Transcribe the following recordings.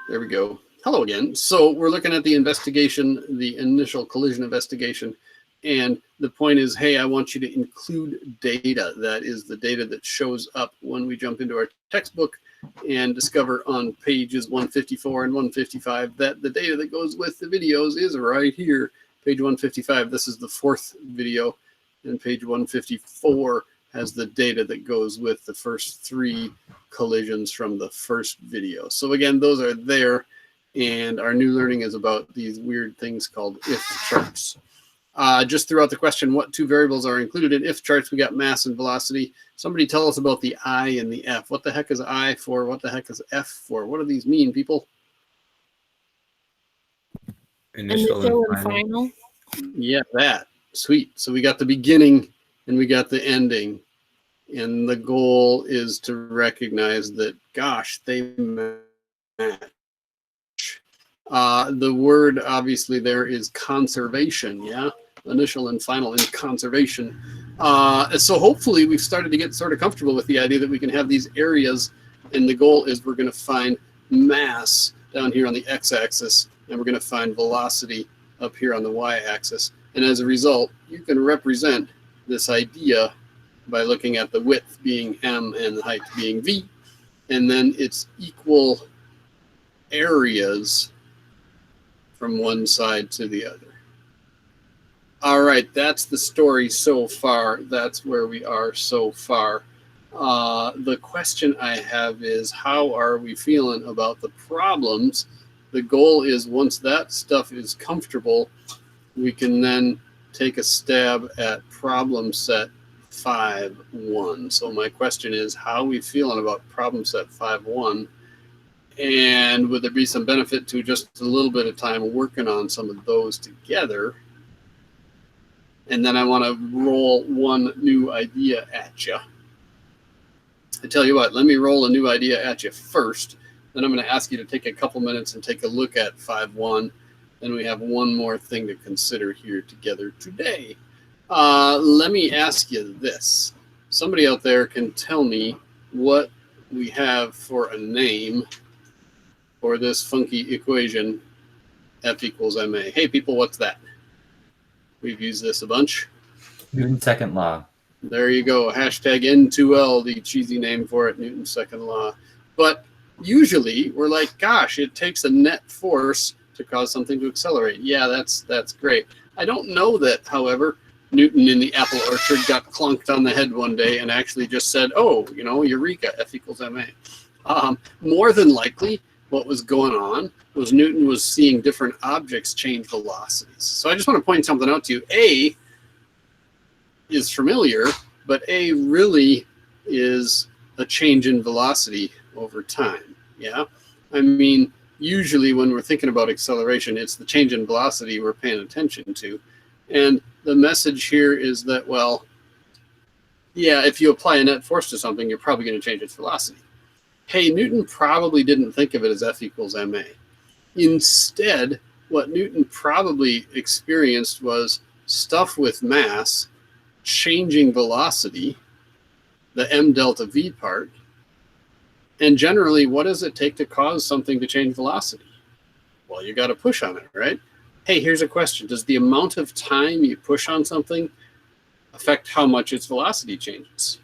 There we go. Hello again. So we're looking at the investigation, the initial collision investigation. And the point is, hey, I want you to include data. That is the data that shows up when we jump into our textbook and discover on pages 154 and 155 that the data that goes with the videos is right here. Page 155, this is the fourth video, and page 154 has the data that goes with the first three collisions from the first video. So again, those are there, and our new learning is about these weird things called if charts. Just throughout the question, what two variables are included in if charts? We got mass and velocity. Somebody tell us about the I and the F. What the heck is I for? What the heck is F for? What do these mean, people? Initial and final. Yeah, that. Sweet. So we got the beginning and we got the ending. And the goal is to recognize that, gosh, they match. The word, obviously, there is conservation, yeah? Initial and final in conservation. So hopefully we've started to get sort of comfortable with the idea that we can have these areas, and the goal is we're going to find mass down here on the x-axis, and we're going to find velocity up here on the y-axis. And as a result, you can represent this idea by looking at the width being m and the height being v, and then its equal areas from one side to the other. All right, that's the story so far. That's where we are so far. The question I have is, how are we feeling about the problems? The goal is, once that stuff is comfortable, we can then take a stab at problem set 5.1. So my question is, how are we feeling about problem set 5.1? And would there be some benefit to just a little bit of time working on some of those together? And then I want to roll one new idea at you. I tell you what, let me roll a new idea at you first. Then I'm going to ask you to take a couple minutes and take a look at 5.1. Then we have one more thing to consider here together today. Let me ask you this. Somebody out there can tell me what we have for a name for this funky equation, F equals ma. Hey, people, what's that? We've used this a bunch. Newton's second law. There you go. Hashtag N2L, the cheesy name for it, Newton's second law. But usually we're like, gosh, it takes a net force to cause something to accelerate. Yeah, that's great. I don't know that, however, Newton in the apple orchard got clunked on the head one day and actually just said, oh, you know, eureka, F equals ma. More than likely, what was going on was Newton was seeing different objects change velocities. So I just want to point something out to you. A is familiar, but A really is a change in velocity over time. Yeah, I mean, usually when we're thinking about acceleration, it's the change in velocity we're paying attention to. And the message here is that, well, yeah, if you apply a net force to something, you're probably going to change its velocity. Hey, Newton probably didn't think of it as F equals ma. Instead, what Newton probably experienced was stuff with mass changing velocity, the m delta v part. And generally, what does it take to cause something to change velocity? Well, you got to push on it, right? Hey, here's a question. Does the amount of time you push on something affect how much its velocity changes?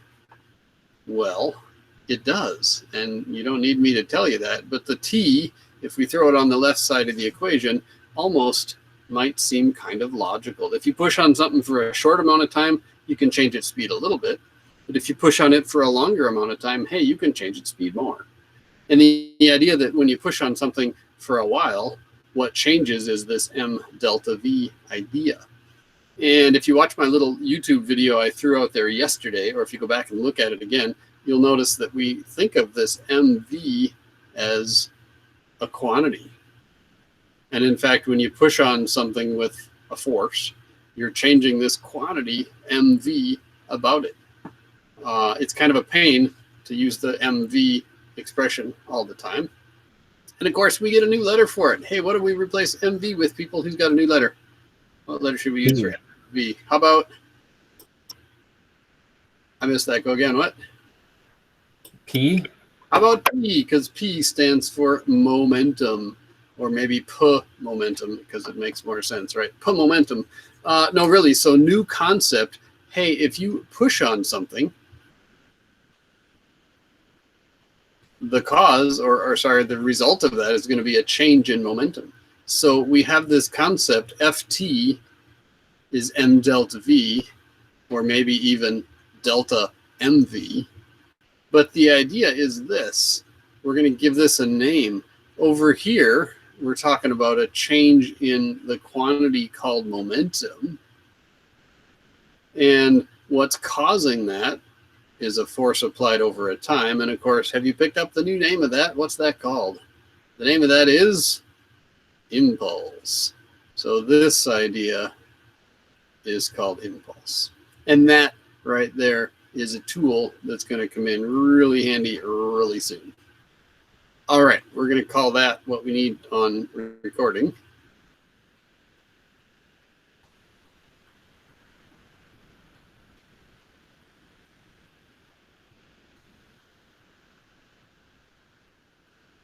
Well, it does, and you don't need me to tell you that, but the t, if we throw it on the left side of the equation, almost might seem kind of logical. If you push on something for a short amount of time, you can change its speed a little bit, but if you push on it for a longer amount of time, hey, you can change its speed more. And the idea that when you push on something for a while, what changes is this m delta v idea. And if you watch my little YouTube video I threw out there yesterday, or if you go back and look at it again, you'll notice that we think of this mv as a quantity. And in fact, when you push on something with a force, you're changing this quantity mv about it. It's kind of a pain to use the mv expression all the time. And of course, we get a new letter for it. Hey, what do we replace mv with, people? Who's got a new letter? What letter should we use for v? How about, I missed that. Go again. What? P. How about P? Because P stands for momentum, or maybe P momentum, because it makes more sense, right? P momentum. No, really. So new concept. Hey, if you push on something, the cause, or sorry, the result of that is going to be a change in momentum. So we have this concept, Ft is m delta v, or maybe even delta mv. But the idea is this. We're going to give this a name. Over here, we're talking about a change in the quantity called momentum. And what's causing that is a force applied over a time. And of course, have you picked up the new name of that? What's that called? The name of that is impulse. So this idea is called impulse. And that right there is a tool that's going to come in really handy really soon. All right, we're going to call that what we need on recording.